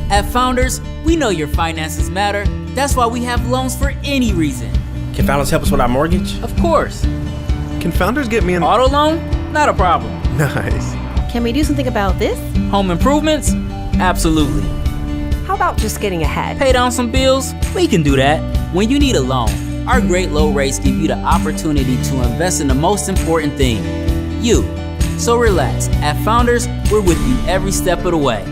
At Founders, we know your finances matter. That's why we have loans for any reason. Can Founders help us with our mortgage? Of course. Can Founders get me an auto loan? Not a problem. Nice. Can we do something about this? Home improvements? Absolutely. How about just getting ahead? Pay down some bills? We can do that. When you need a loan, our great low rates give you the opportunity to invest in the most important thing, you. So relax. At Founders, we're with you every step of the way.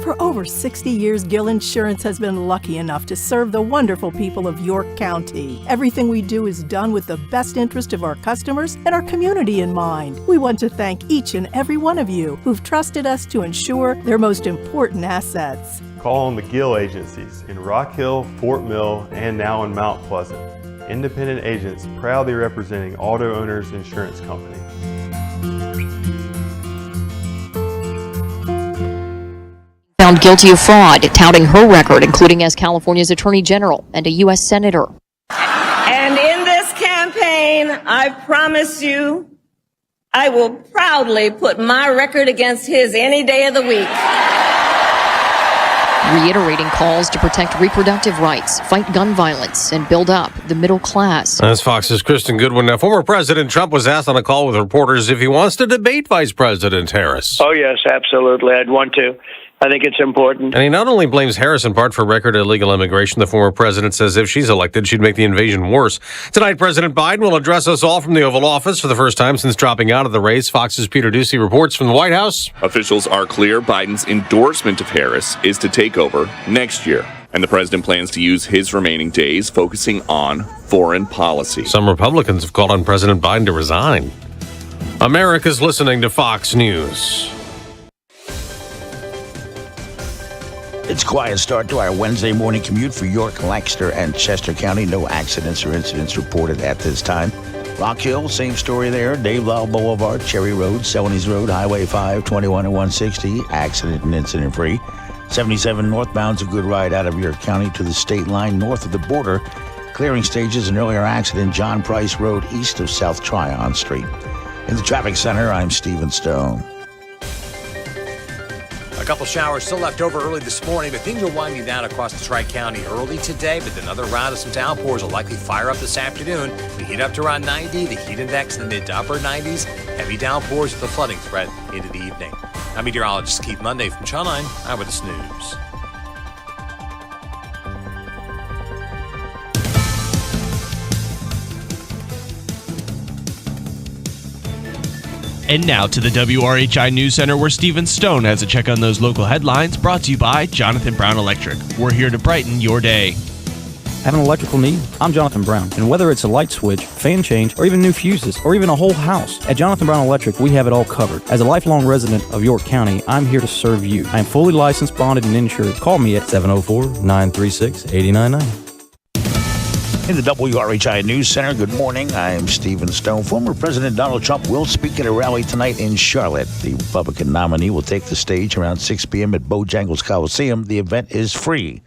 For over 60 years, Gill Insurance has been lucky enough to serve the wonderful people of York County. Everything we do is done with the best interest of our customers and our community in mind. We want to thank each and every one of you who've trusted us to insure their most important assets. Call on the Gill agencies in Rock Hill, Fort Mill, and now in Mount Pleasant. Independent agents proudly representing Auto Owners Insurance Company. Found guilty of fraud, touting her record, including as California's Attorney General and a U.S. Senator. And in this campaign, I promise you, I will proudly put my record against his any day of the week. Reiterating calls to protect reproductive rights, fight gun violence, and build up the middle class. That's Fox's Kristen Goodwin. Now, former President Trump was asked on a call with reporters if he wants to debate Vice President Harris. Oh, yes, absolutely. I'd want to. I think it's important. And he not only blames Harris in part for record illegal immigration, the former president says if she's elected, she'd make the invasion worse. Tonight, President Biden will address us all from the Oval Office for the first time since dropping out of the race. Fox's Peter Ducey reports from the White House. Officials are clear Biden's endorsement of Harris is to take over next year. And the president plans to use his remaining days focusing on foreign policy. Some Republicans have called on President Biden to resign. America's listening to Fox News. It's a quiet start to our Wednesday morning commute for York, Lancaster, and Chester County. No accidents or incidents reported at this time. Rock Hill, same story there. Dave Lyle Boulevard, Cherry Road, Celanese Road, Highway 5, 21 and 160. Accident and incident free. 77 northbound's a good ride out of York County to the state line north of the border. Clearing stages, an earlier accident, John Price Road, east of South Tryon Street. In the traffic center, I'm Stephen Stone. A couple showers still left over early this morning, but things are winding down across the Tri-County early today, but another round of some downpours will likely fire up this afternoon. We heat up to around 90, the heat index in the mid to upper 90s. Heavy downpours with the flooding threat into the evening. I'm meteorologist Keith Monday from Channel 9 Eyewitness News. And now to the WRHI News Center, where Stephen Stone has a check on those local headlines, brought to you by Jonathan Brown Electric. We're here to brighten your day. Have an electrical need? I'm Jonathan Brown, and whether it's a light switch, fan change, or even new fuses, or even a whole house, at Jonathan Brown Electric, we have it all covered. As a lifelong resident of York County, I'm here to serve you. I am fully licensed, bonded, and insured. Call me at 704-936-8099. In the WRHI News Center, good morning. I'm Stephen Stone. Former President Donald Trump will speak at a rally tonight in Charlotte. The Republican nominee will take the stage around 6 p.m. at Bojangles Coliseum. The event is free.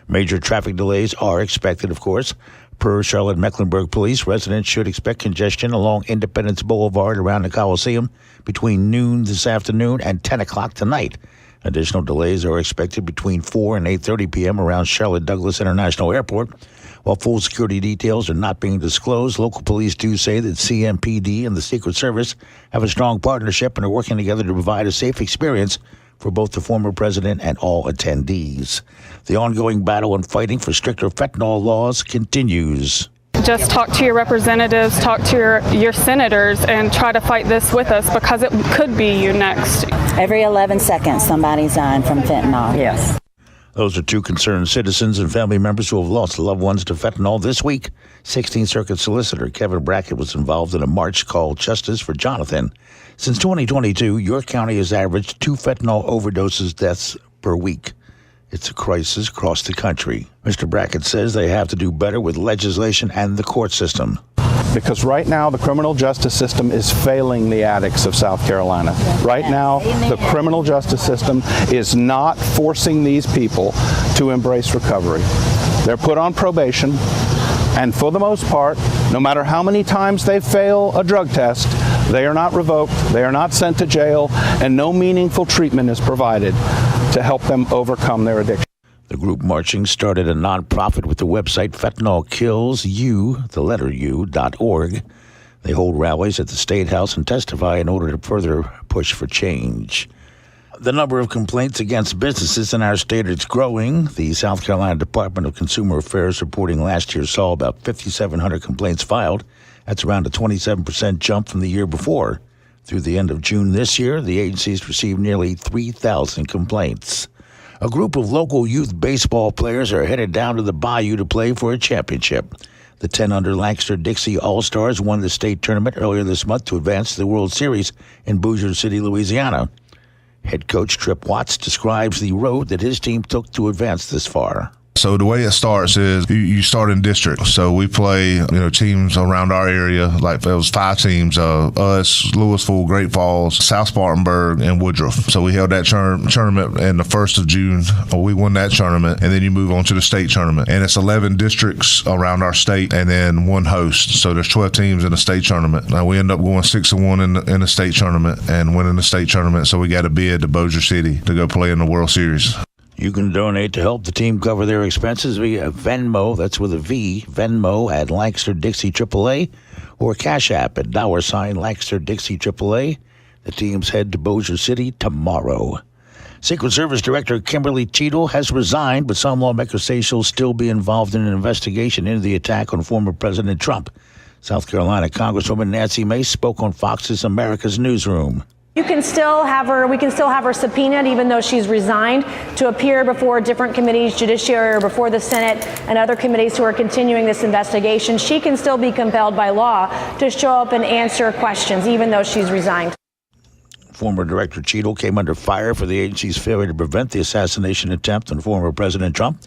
Major traffic delays are expected, of course. Per Charlotte Mecklenburg Police, residents should expect congestion along Independence Boulevard around the Coliseum between noon this afternoon and 10 o'clock tonight. Additional delays are expected between 4 and 8:30 p.m. around Charlotte Douglas International Airport. While full security details are not being disclosed, local police do say that CMPD and the Secret Service have a strong partnership and are working together to provide a safe experience for both the former president and all attendees. The ongoing battle and fighting for stricter fentanyl laws continues. Just talk to your representatives, talk to your senators, and try to fight this with us, because it could be you next. Every 11 seconds, somebody's dying from fentanyl. Yes. Those are two concerned citizens and family members who have lost loved ones to fentanyl this week. 16th Circuit Solicitor Kevin Brackett was involved in a march called Justice for Jonathan. Since 2022, York County has averaged 2 fentanyl overdoses deaths per week. It's a crisis across the country. Mr. Brackett says they have to do better with legislation and the court system. Because right now the criminal justice system is failing the addicts of South Carolina. Right now, the criminal justice system is not forcing these people to embrace recovery. They're put on probation, and for the most part, no matter how many times they fail a drug test, they are not revoked, they are not sent to jail, and no meaningful treatment is provided. to help them overcome their addiction. The group marching started a nonprofit with the website fentanylkillsyou.org. They hold rallies at the State House and testify in order to further push for change. The number of complaints against businesses in our state is growing. The South Carolina Department of Consumer Affairs reporting last year saw about 5,700 complaints filed. That's around a 27% jump from the year before. Through the end of June this year, the agency's received nearly 3,000 complaints. A group of local youth baseball players are headed down to the Bayou to play for a championship. The 10-under Lancaster-Dixie All-Stars won the state tournament earlier this month to advance to the World Series in Bossier City, Louisiana. Head coach Trip Watts describes the road that his team took to advance this far. So the way it starts is you start in district. So we play, teams around our area. Like there was 5 teams: us, Louisville, Great Falls, South Spartanburg, and Woodruff. So we held that tournament in the 1st of June. We won that tournament, and then you move on to the state tournament. And it's 11 districts around our state, and then 1 host. So there's 12 teams in the state tournament. Now we end up going 6-1 in the state tournament and winning the state tournament. So we got a bid to Bossier City to go play in the World Series. You can donate to help the team cover their expenses via Venmo, that's with a V, Venmo at Lancaster-Dixie AAA, or Cash App at $ Lancaster-Dixie AAA. The teams head to Bossier City tomorrow. Secret Service Director Kimberly Cheadle has resigned, but some lawmakers say she'll still be involved in an investigation into the attack on former President Trump. South Carolina Congresswoman Nancy Mace spoke on Fox's America's Newsroom. We can still have her subpoenaed, even though she's resigned, to appear before different committees, judiciary, or before the Senate and other committees who are continuing this investigation. She can still be compelled by law to show up and answer questions, even though she's resigned. Former Director Cheadle came under fire for the agency's failure to prevent the assassination attempt on former President Trump.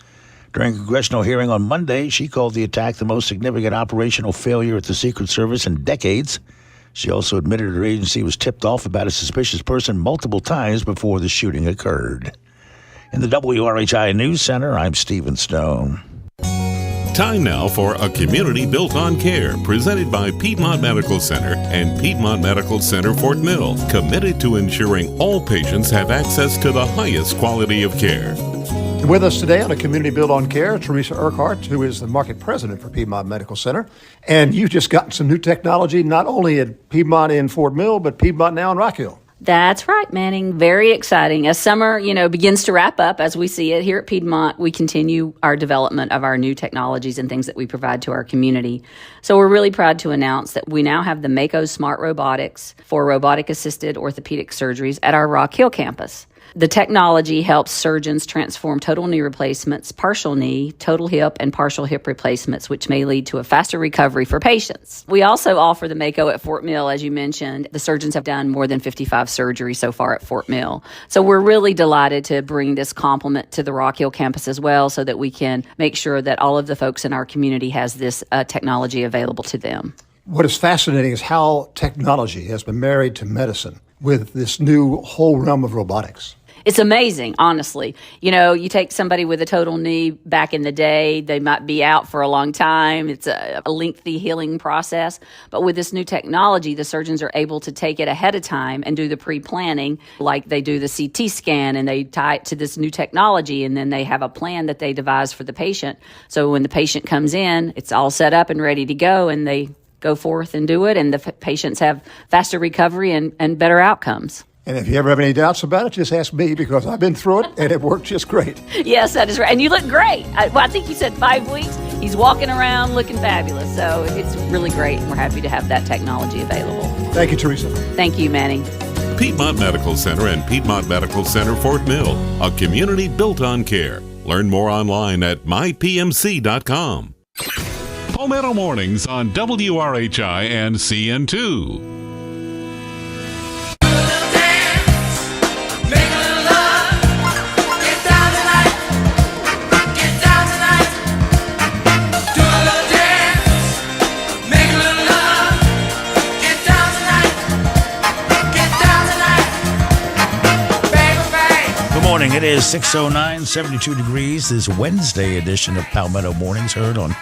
During a congressional hearing on Monday, she called the attack the most significant operational failure at the Secret Service in decades. She also admitted her agency was tipped off about a suspicious person multiple times before the shooting occurred. In the WRHI News Center, I'm Stephen Stone. Time now for A Community Built on Care, presented by Piedmont Medical Center and Piedmont Medical Center Fort Mill, committed to ensuring all patients have access to the highest quality of care. With us today on A Community Built on Care, Teresa Urquhart, who is the market president for Piedmont Medical Center. And you've just gotten some new technology, not only at Piedmont in Fort Mill, but Piedmont now in Rock Hill. That's right, Manning. Very exciting. As summer, begins to wrap up, as we see it here at Piedmont, we continue our development of our new technologies and things that we provide to our community. So we're really proud to announce that we now have the Mako Smart Robotics for robotic-assisted orthopedic surgeries at our Rock Hill campus. The technology helps surgeons transform total knee replacements, partial knee, total hip, and partial hip replacements, which may lead to a faster recovery for patients. We also offer the Mako at Fort Mill, as you mentioned. The surgeons have done more than 55 surgeries so far at Fort Mill. So we're really delighted to bring this complement to the Rock Hill campus as well, so that we can make sure that all of the folks in our community has this technology available to them. What is fascinating is how technology has been married to medicine with this new whole realm of robotics. It's amazing, honestly. You take somebody with a total knee back in the day, they might be out for a long time. It's a lengthy healing process. But with this new technology, the surgeons are able to take it ahead of time and do the pre-planning, like they do the CT scan, and they tie it to this new technology, and then they have a plan that they devise for the patient. So when the patient comes in, it's all set up and ready to go, and they go forth and do it, and the patients have faster recovery and better outcomes. And if you ever have any doubts about it, just ask me, because I've been through it and it worked just great. Yes, that is right. And you look great. I think you said 5 weeks. He's walking around looking fabulous. So it's really great. And we're happy to have that technology available. Thank you, Teresa. Thank you, Manny. Piedmont Medical Center and Piedmont Medical Center Fort Mill, a community built on care. Learn more online at mypmc.com. Palmetto Mornings on WRHI and CN2. Morning. It is 6:09, 72 degrees. This Wednesday edition of Palmetto Mornings, heard on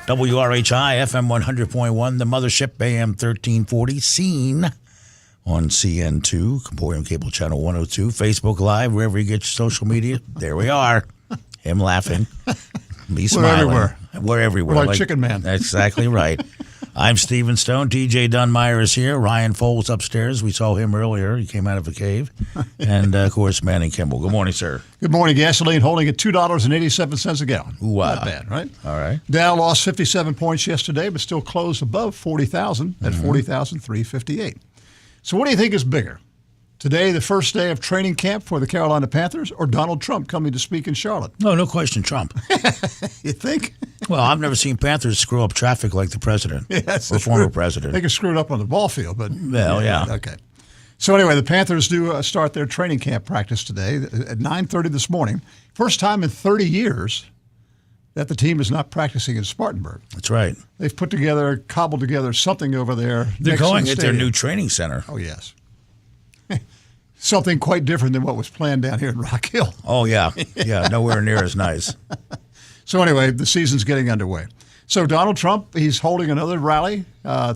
WRHI FM 100.1, the mothership AM 1340, seen on CN2, Comporium Cable Channel 102, Facebook Live, wherever you get your social media. There we are. Him laughing. Me smiling. We're everywhere. We're everywhere. We're like Chicken Man. That's exactly right. I'm Stephen Stone. TJ Dunmyer is here. Ryan Foles upstairs. We saw him earlier. He came out of a cave. And, of course, Manning Kimball. Good morning, sir. Good morning. Gasoline holding at $2.87 a gallon. Wow. Not bad, right? All right. Dow lost 57 points yesterday, but still closed above 40,000 at 40,358. So what do you think is bigger? Today, the first day of training camp for the Carolina Panthers, or Donald Trump coming to speak in Charlotte? No question, Trump. You think? Well, I've never seen Panthers screw up traffic like the president or former president. They can screw it up on the ball field, but... Well, yeah. Okay. So anyway, the Panthers do start their training camp practice today at 9:30 this morning. First time in 30 years that the team is not practicing in Spartanburg. That's right. They've cobbled together something over there. They're next to going the at their stadium. new training center. Oh, yes. Something quite different than what was planned down here in Rock Hill. Oh, yeah. Yeah, nowhere near as nice. So anyway, the season's getting underway. So Donald Trump, he's holding another rally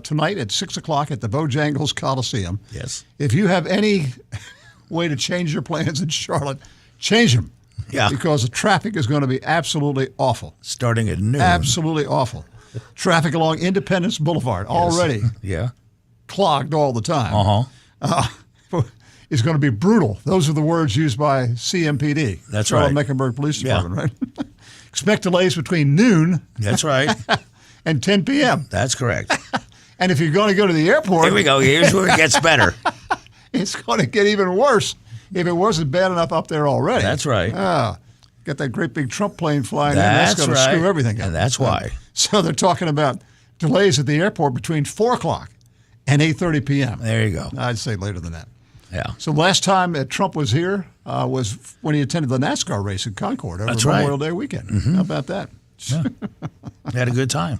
tonight at 6 o'clock at the Bojangles Coliseum. Yes. If you have any way to change your plans in Charlotte, change them. Yeah. Because the traffic is going to be absolutely awful. Starting at noon. Absolutely awful. Traffic along Independence Boulevard already clogged all the time. Is going to be brutal. Those are the words used by CMPD. That's Charlotte right. Mecklenburg Police Department, right? Expect delays between noon. That's right. And 10 p.m. That's correct. And if you're going to go to the airport. Here we go. Here's where it gets better. It's going to get even worse if it wasn't bad enough up there already. That's right. Got that great big Trump plane flying in. That's going to screw everything up. And that's why. So they're talking about delays at the airport between 4 o'clock and 8:30 p.m. There you go. I'd say later than that. Yeah. So last time that Trump was here was when he attended the NASCAR race in Concord over Memorial Day weekend. How about that? Yeah. Had a good time.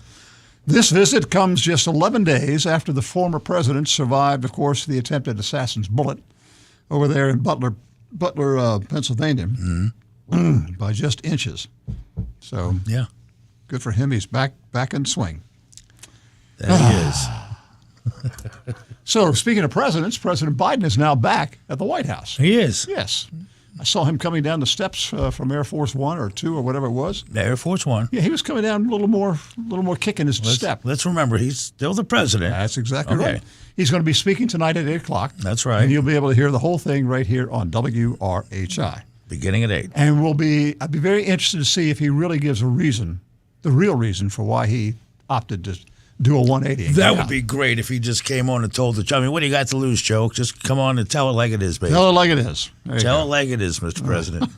This visit comes just 11 days after the former president survived, of course, the attempted assassin's bullet over there in Butler, Pennsylvania, by just inches. So yeah, good for him. He's back in swing. There he is. So, speaking of presidents, President Biden is now back at the White House. He is. Yes. I saw him coming down the steps from Air Force One or Two or whatever it was. Air Force One. Yeah, he was coming down a little more kick in his step. Let's remember, he's still the president. That's exactly right. He's going to be speaking tonight at 8 o'clock. That's right. And you'll be able to hear the whole thing right here on WRHI. Beginning at 8. And I'd be very interested to see if he really gives a reason, the real reason for why he opted to do a 180. That would be great if he just came on and told the. I mean, what do you got to lose, Joe? Just come on and tell it like it is, baby. Tell it like it is. Tell it like it is, Mr. President.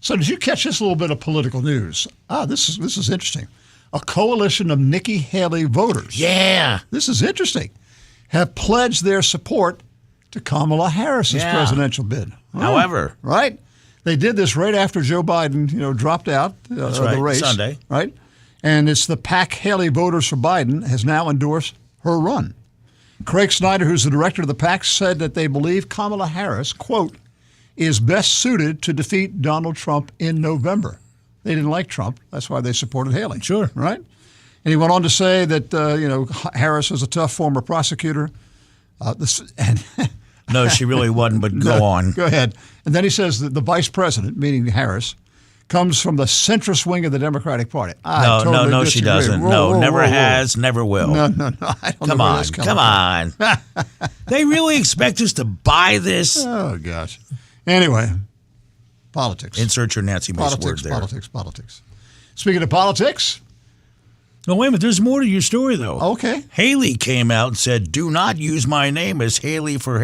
So did you catch this little bit of political news? This is interesting. A coalition of Nikki Haley voters. Yeah. This is interesting. Have pledged their support to Kamala Harris's presidential bid. However. Right? They did this right after Joe Biden, dropped out of the race. Sunday. Right? And it's the PAC Haley Voters for Biden has now endorsed her run. Craig Snyder, who's the director of the PAC, said that they believe Kamala Harris, quote, is best suited to defeat Donald Trump in November. They didn't like Trump. That's why they supported Haley. Sure. Right? And he went on to say that, Harris is a tough former prosecutor. No, she really wasn't, but go on. Go ahead. And then he says that the vice president, meaning Harris, comes from the centrist wing of the Democratic Party. No, she doesn't. Never has, never will. No. I don't come know where on, that's coming come on. They really expect us to buy this? Oh, gosh. Anyway, politics. Insert your Nancy Mace word there. Politics. Speaking of politics. No, wait a minute. There's more to your story, though. Okay. Haley came out and said, "Do not use my name as Haley for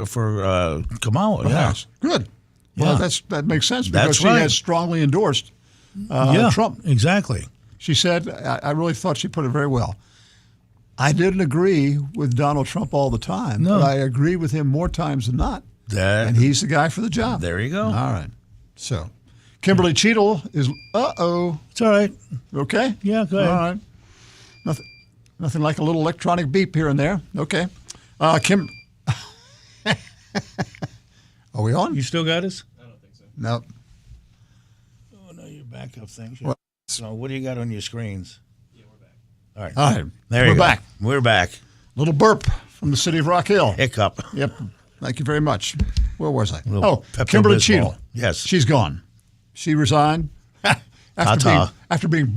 Kamala." Yeah. Good. Well, that makes sense because she has strongly endorsed Trump. Exactly. She said, I really thought she put it very well. I didn't agree with Donald Trump all the time, but I agree with him more times than not. And he's the guy for the job. There you go. All right. So, Kimberly Cheadle is, It's all right. Okay? Yeah, go ahead. All right. Nothing like a little electronic beep here and there. Okay. Are we on? You still got us? I don't think so. No. Oh, no, your backup things. What? So what do you got on your screens? All right. There you go. Back. We're back. Little burp from the city of Rock Hill. Hiccup. Yep. Thank you very much. Where was I? Little Kimberly Pepto-Bismol. Cheadle. Yes. She's gone. She resigned after being